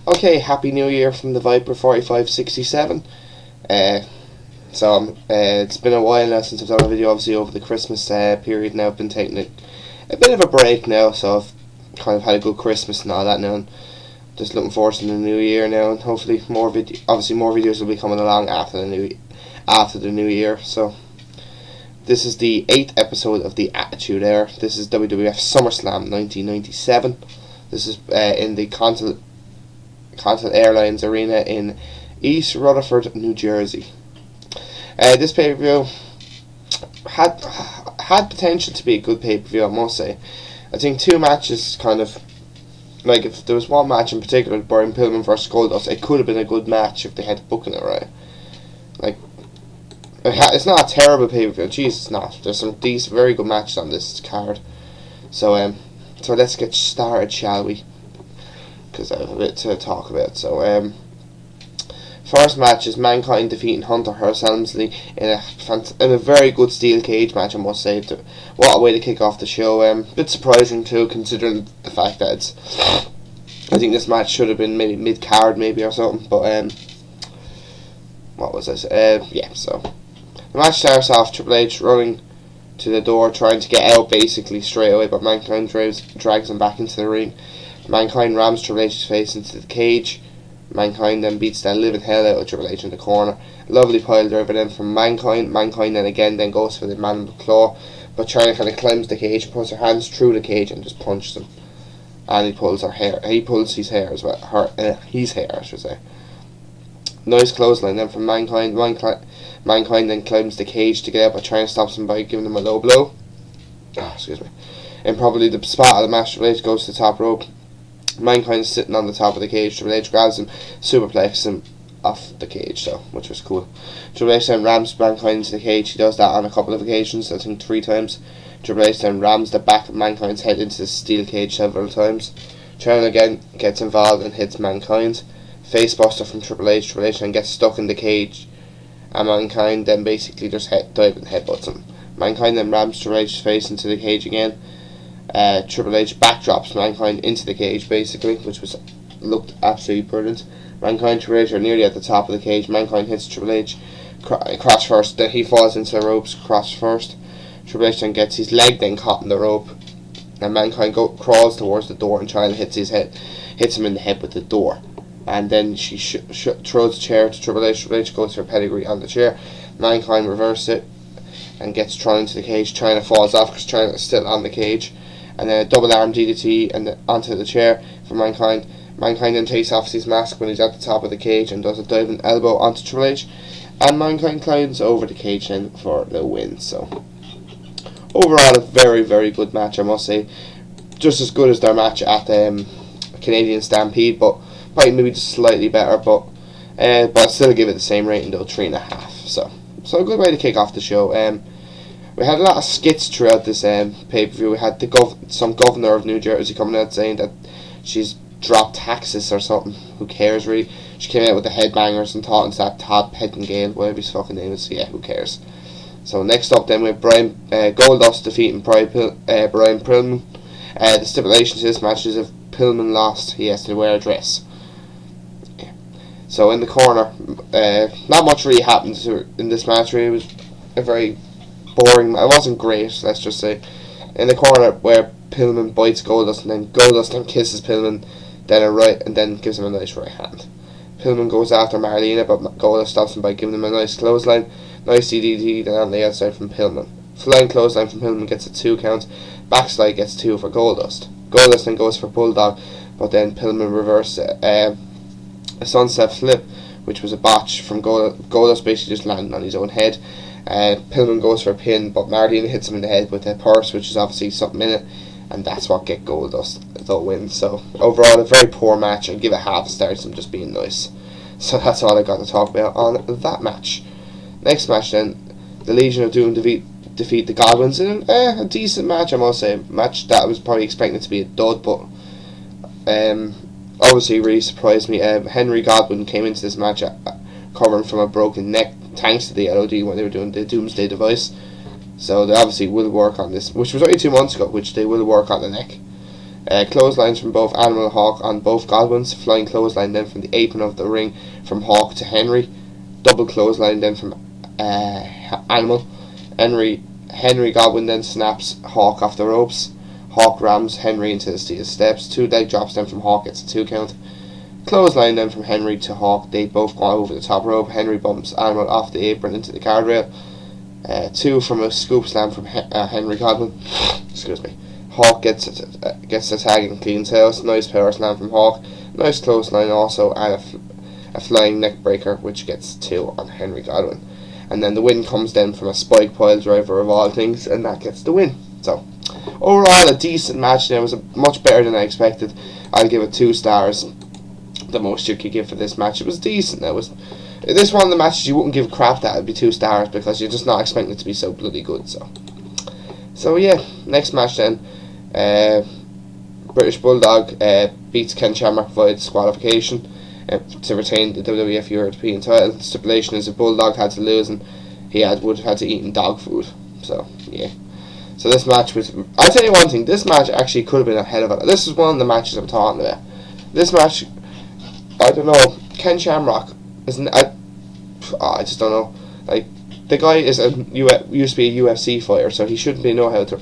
Okay, Happy New Year from the Viper 4567. It's been a while now since I've done a video, obviously over the Christmas period now. I've been taking a bit of a break now, so I've kind of had a good Christmas and all that now, and just looking forward to the new year now, and hopefully more videos will be coming along after the new year. So this is the 8th episode of the Attitude Era. This is WWF SummerSlam 1997. This is in the Continental Airlines Arena in East Rutherford, New Jersey. This pay-per-view had potential to be a good pay-per-view, I must say. I think two matches kind of, like if there was one match in particular, Brian Pillman vs Goldust, it could have been a good match if they had booking it right. Like, it's not a terrible pay-per-view, jeez, it's not. There's some decent, very good matches on this card. So let's get started, shall we? Because I have a bit to talk about. So, first match is Mankind defeating Hearst Helmsley in a very good steel cage match, I must say. What a way to kick off the show. A bit surprising too, considering the fact that I think this match should have been maybe mid-card maybe or something, but what was this? Yeah, so the match starts off Triple H running to the door, trying to get out basically straight away, but Mankind drags him back into the ring. Mankind rams Triple H's face into the cage. Mankind then beats the living hell out of Triple H in the corner. Lovely pile driver then from Mankind. Mankind then goes for the mandible claw, but China kind of climbs the cage and puts her hands through the cage and just punches him. And he pulls her hair. He pulls his hair as well. His hair, I should say. Nice clothesline then from Mankind. Mankind then climbs the cage to get out, but China stops him by giving him a low blow. Excuse me. And probably the spot of the match, Triple H goes to the top rope. Mankind is sitting on the top of the cage. Triple H grabs him, superplexes him off the cage, so which was cool. Triple H then rams Mankind into the cage. He does that on a couple of occasions, I think 3 times. Triple H then rams the back of Mankind's head into the steel cage several times. China again gets involved and hits Mankind. Facebuster from Triple H. Triple H then gets stuck in the cage, and Mankind then basically just dives and headbutts him. Mankind then rams Triple H's face into the cage again. Triple H backdrops Mankind into the cage basically, which looked absolutely brilliant. Mankind and Triple H are nearly at the top of the cage. Mankind hits Triple H cross first, then he falls into the ropes cross first. Triple H then gets his leg then caught in the rope, and Mankind crawls towards the door, and China hits him in the head with the door, and then she throws the chair to Triple H. Triple H goes for a pedigree on the chair. Mankind reverses it and gets thrown into the cage. China falls off because China is still on the cage. And then a double arm DDT and onto the chair for Mankind. Mankind then takes off his mask when he's at the top of the cage and does a diving elbow onto Triple H. And Mankind climbs over the cage then for the win. So overall, a very, very good match, I must say. Just as good as their match at Canadian Stampede, but probably maybe just slightly better. But I'd still give it the same rating though, 3.5. So a good way to kick off the show. We had a lot of skits throughout this pay-per-view. We had some governor of New Jersey coming out saying that she's dropped taxes or something. Who cares, really? She came out with the headbangers and talking to that Todd Pettingale, whatever his fucking name is. So yeah, who cares? So next up then we have Goldust defeating Brian Pillman. The stipulation to this match is if Pillman lost, he has to wear a dress. Yeah. So in the corner, not much really happened in this match. Really, it was a very boring. It wasn't great, let's just say. In the corner where Pillman bites Goldust, and then Goldust then kisses Pillman, then gives him a nice right hand. Pillman goes after Marlena, but Goldust stops him by giving him a nice clothesline. Nice DDT then on the outside from Pillman. Flying clothesline from Pillman gets a 2 count. Backslide gets 2 for Goldust. Goldust then goes for Bulldog, but then Pillman reverses a sunset flip, which was a botch from Goldust basically just landing on his own head. Pillman goes for a pin, but Marlena hits him in the head with a purse, which is obviously something in it, and that's what gets Goldust the win. So overall, a very poor match. I'd give it half a star, so I'm just being nice. So that's all I got to talk about on that match. Next match then, the Legion of Doom defeat the Godwinns in a decent match, I must say. Match that I was probably expecting to be a dud, but obviously really surprised me. Henry Godwinn came into this match covering from a broken neck, thanks to the LOD when they were doing the Doomsday device. So they obviously will work on this, which was only 2 months ago, which they will work on the neck. Clotheslines from both Animal and Hawk on both Godwinns. Flying clothesline then from the apron of the ring from Hawk to Henry. Double clothesline then from Animal. Henry Godwinn then snaps Hawk off the ropes. Hawk rams Henry into the steel steps. 2 leg drops then from Hawk, gets a 2 count. Clothesline then from Henry to Hawk. They both go over the top rope. Henry bumps Animal off the apron into the guardrail. 2 from a scoop slam from Henry Godwinn. Excuse me. Hawk gets the tag and cleans house. Nice power slam from Hawk. Nice clothesline also, and a flying neck breaker, which gets 2 on Henry Godwinn. And then the win comes then from a spike pile driver of all things, and that gets the win. So overall, a decent match. It was much better than I expected. I'll give it 2 stars. The most you could give for this match. It was decent. This one of the matches you wouldn't give crap that. It'd be 2 stars because you're just not expecting it to be so bloody good. So yeah, next match then. British Bulldog beats Ken Shamrock via disqualification to retain the WWF European title. The stipulation is if Bulldog had to lose, and he would have had to eat dog food. So yeah. So this match was. I'll tell you one thing. This match actually could have been a hell of a. This is one of the matches I'm talking about. This match, I don't know. Ken Shamrock isn't. I just don't know. Like, the guy is used to be a UFC fighter, so he shouldn't be know how to.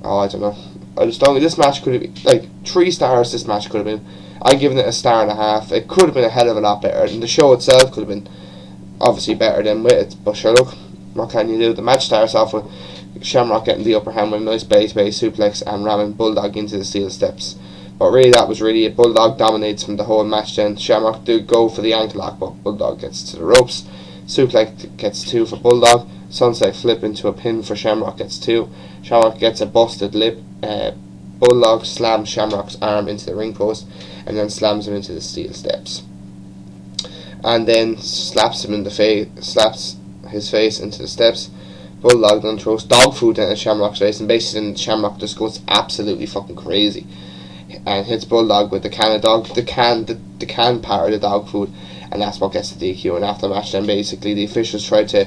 I don't know. I just don't. This match could have been like 3 stars. This match could have been. I'm giving it a 1.5 stars. It could have been a hell of a lot better, and the show itself could have been obviously better than with it. But sure, look, what can you do? The match starts off with Shamrock getting the upper hand with a nice belly-to-belly suplex and ramming Bulldog into the steel steps. But really, that was really it. Bulldog dominates from the whole match then. Shamrock do go for the ankle lock, but Bulldog gets to the ropes. Suplex gets 2 for Bulldog. Sunset flip into a pin for Shamrock, gets 2. Shamrock gets a busted lip. Bulldog slams Shamrock's arm into the ring post and then slams him into the steel steps. And then slaps him in the face, slaps his face into the steps. Bulldog then throws dog food into Shamrock's face, and basically Shamrock just goes absolutely fucking crazy and hits Bulldog with the can of dog, the can part of the dog food, and that's what gets the DQ. And after the match, then basically the officials tried to.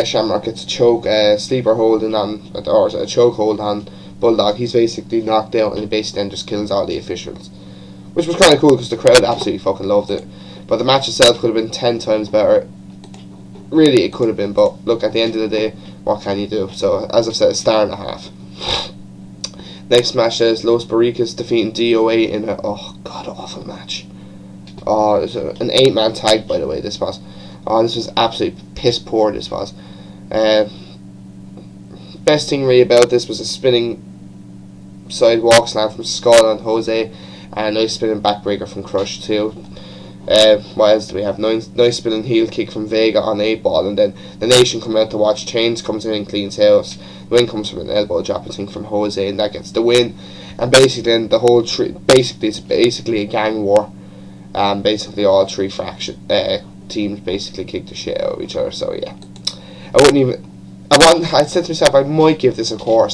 Shamrock gets a choke, sleeper holding on, or a choke hold on Bulldog. He's basically knocked out, and he basically then just kills all the officials, which was kind of cool because the crowd absolutely fucking loved it. But the match itself could have been 10 times better. Really, it could have been, but look, at the end of the day, what can you do? So, as I've said, a 1.5 stars. Next match is Los Boricuas defeating DOA in a god-awful match. Oh, it was an 8-man tag, by the way, this was. Oh, this was absolutely piss poor, this was. Best thing really about this was a spinning sidewalk slam from Skull on Jose, and a nice spinning backbreaker from Crush too. What else do we have? Nice spinning heel kick from Vega on 8-ball, and then the Nation come out to watch. Chains comes in and cleans house. The win comes from an elbow drop, I think, from Jose, and that gets the win. And basically, then the whole it's basically a gang war. Basically, all 3 teams basically kick the shit out of each other. So yeah, I said to myself I might give this a 1/4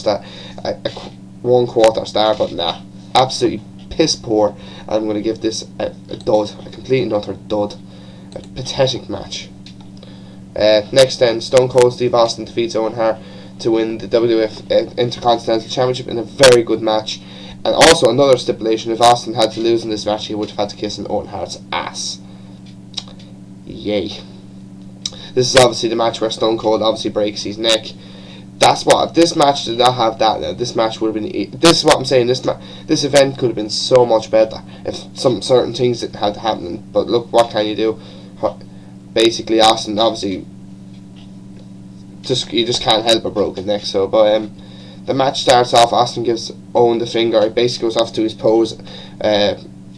star, but nah, absolutely piss poor. I'm going to give this a dud, a complete and utter dud, a pathetic match. Next then, Stone Cold Steve Austin defeats Owen Hart to win the WWF Intercontinental Championship in a very good match. And also another stipulation: if Austin had to lose in this match, he would have had to kiss Owen Hart's ass. Yay. This is obviously the match where Stone Cold obviously breaks his neck. That's what, if this match did not have that, now this match would have been, this is what I'm saying, this event could have been so much better if some certain things that had happened. But look, what can you do? Basically, Austin obviously you just can't help a broken neck. So, but the match starts off. Austin gives Owen the finger. It basically goes off to his pose.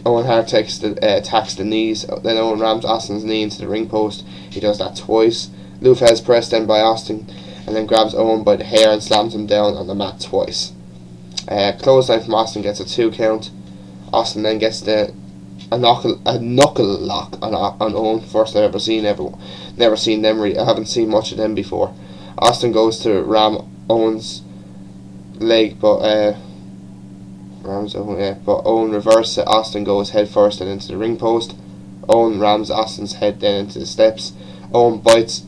Owen Hart attacks the knees. Then Owen rams Austin's knee into the ring post. He does that twice. Lufez pressed then by Austin, and then grabs Owen by the hair and slams him down on the mat twice. Clothesline from Austin gets a 2 count. Austin then gets a knuckle lock on Owen. First I've ever seen. Never seen them. I haven't seen much of them before. Austin goes to ram Owen's leg, but Owen reverses it. Austin goes head first and into the ring post. Owen rams Austin's head then into the steps. Owen bites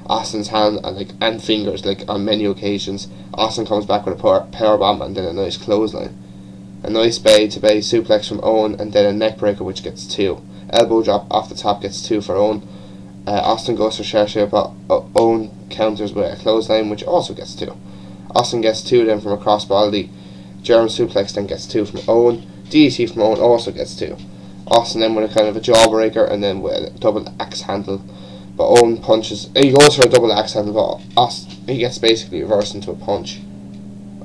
Austin's hand and fingers on many occasions. Austin comes back with a power bomb and then a nice clothesline. A nice bay-to-bay suplex from Owen, and then a neck breaker which gets 2. Elbow drop off the top gets 2 for Owen. Austin goes for sharpshooter, but Owen counters with a clothesline which also gets 2. Austin gets 2 then from a crossbody. German suplex then gets 2 from Owen. DDT from Owen also gets 2. Austin then with a kind of a jawbreaker, and then with a double axe handle. But Owen punches. He goes for a double axe handle, but he gets basically reversed into a punch.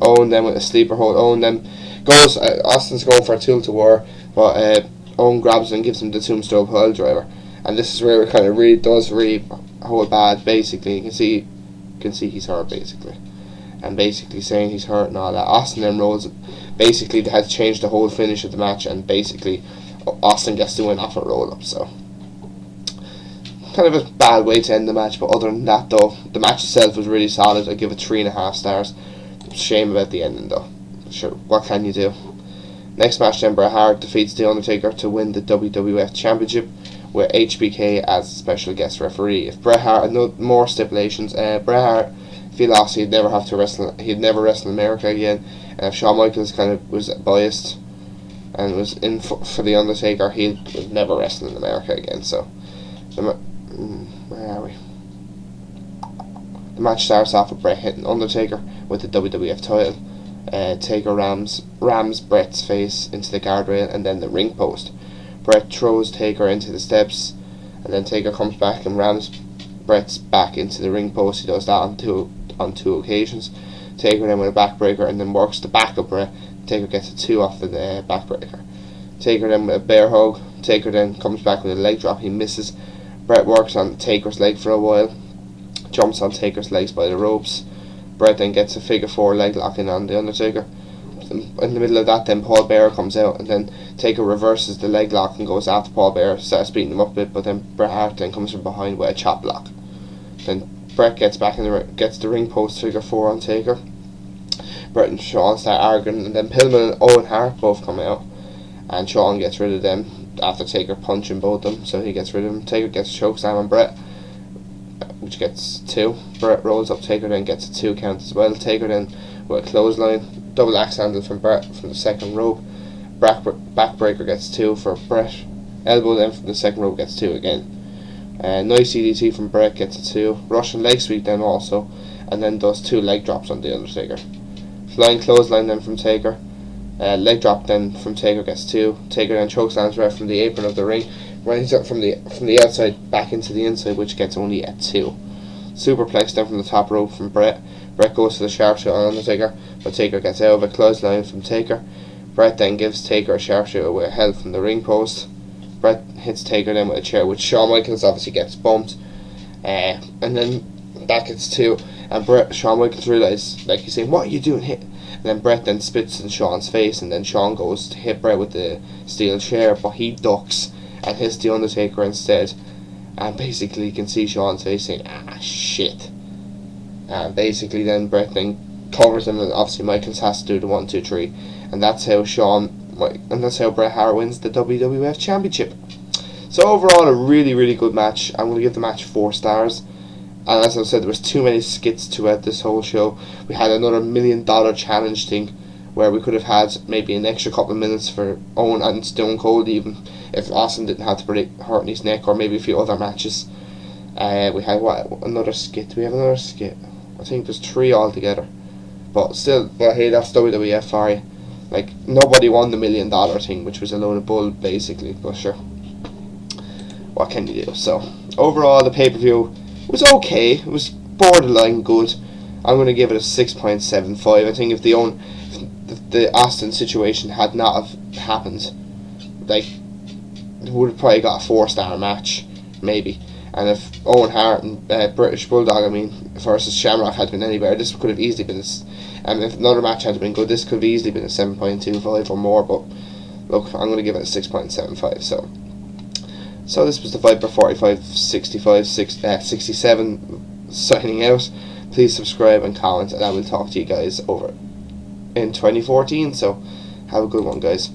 Owen then with a sleeper hold. Owen then goes. Austin's going for a tilt-a-whirl, but Owen grabs and gives him the tombstone pile driver. And this is where it kind of really does hold bad. Basically, you can see he's hurt basically, and basically saying he's hurt and all that. Austin then rolls. Basically, they had to change the whole finish of the match, and basically Austin gets to win off a roll up. So kind of a bad way to end the match. But other than that, though, the match itself was really solid. I give it 3.5 stars. Shame about the ending, though. Sure, what can you do? Next match then, Bret Hart defeats The Undertaker to win the WWF Championship with HBK as a special guest referee. If Bret Hart had no more stipulations, Bret Hart, if he lost, he'd never have to wrestle. He'd never wrestle in America again. And if Shawn Michaels kind of was biased and was in for The Undertaker, he would never wrestle in America again. So, where are we? The match starts off with Bret hitting Undertaker with the WWF title. Taker rams Bret's face into the guardrail and then the ring post. Bret throws Taker into the steps, and then Taker comes back and rams Bret's back into the ring post. He does that on two occasions. Taker then with a backbreaker and then works the back of Bret. Taker gets a 2 off the backbreaker. Taker then with a bear hug. Taker then comes back with a leg drop. He misses. Bret works on Taker's leg for a while. Jumps on Taker's legs by the ropes. Bret then gets a figure 4 leg lock in on The Undertaker. In the middle of that, then Paul Bearer comes out, and then Taker reverses the leg lock and goes after Paul Bearer, starts beating him up a bit, but then Bret Hart then comes from behind with a chop block. Then Bret gets back in gets the ring post figure 4 on Taker. Bret and Shawn start arguing, and then Pillman and Owen Hart both come out, and Shawn gets rid of them after Taker punching both of them, so he gets rid of them. Taker gets a chokeslam on Bret, which gets 2. Bret rolls up Taker, then gets a 2 count as well. Taker then with a clothesline, double axe handle from Bret from the second rope. Backbreaker gets 2 for Bret. Elbow then from the second rope gets 2 again. Nice CDT from Bret gets a 2. Russian leg sweep then also, and then does 2 leg drops on The Undertaker. Flying clothesline then from Taker. Leg drop then from Taker gets 2. Taker then chokeslams Bret from the apron of the ring. Runs up from the outside back into the inside, which gets only a 2. Superplex then from the top rope from Bret. Bret goes for the sharpshooter on Undertaker, but Taker gets out of a clothesline from Taker. Bret then gives Taker a sharpshooter with help from the ring post. Bret hits Taker then with a chair, which Shawn Michaels obviously gets bumped. And then that gets 2. And Shawn Michaels realizes, like, he's saying, "What are you doing here?" And then Bret then spits in Shawn's face, and then Shawn goes to hit Bret with the steel chair, but he ducks and hits The Undertaker instead. And basically you can see Shawn's face saying, "Ah, shit." And basically then Bret then covers him, and obviously Michaels has to do the 1, 2, 3. And that's how Bret Hart wins the WWF Championship. So overall, a really, really good match. I'm going to give the match 4 stars. And as I said, there was too many skits throughout this whole show. We had another $1 million challenge thing, where we could have had maybe an extra couple of minutes for Owen and Stone Cold, even if Austin didn't have to hurt his neck, or maybe a few other matches. We had another skit. Do we have another skit? I think there's 3 altogether. But hey, that's WWF for you. Like, nobody won the $1 million thing, which was a load of bull, basically. But sure, what can you do? So overall, the pay-per-view was okay. It was borderline good. I'm going to give it a 6.75. I think if the Austin situation had not have happened, like, we would have probably got a 4-star match, maybe. And if Owen Hart and British Bulldog, versus Shamrock had been any better, this could have easily been and if another match had been good, this could have easily been a 7.25 or more. But look, I'm going to give it a 6.75. So this was the Viper 45 65 67 signing out. Please subscribe and comment, and I will talk to you guys over in 2014. So have a good one, guys.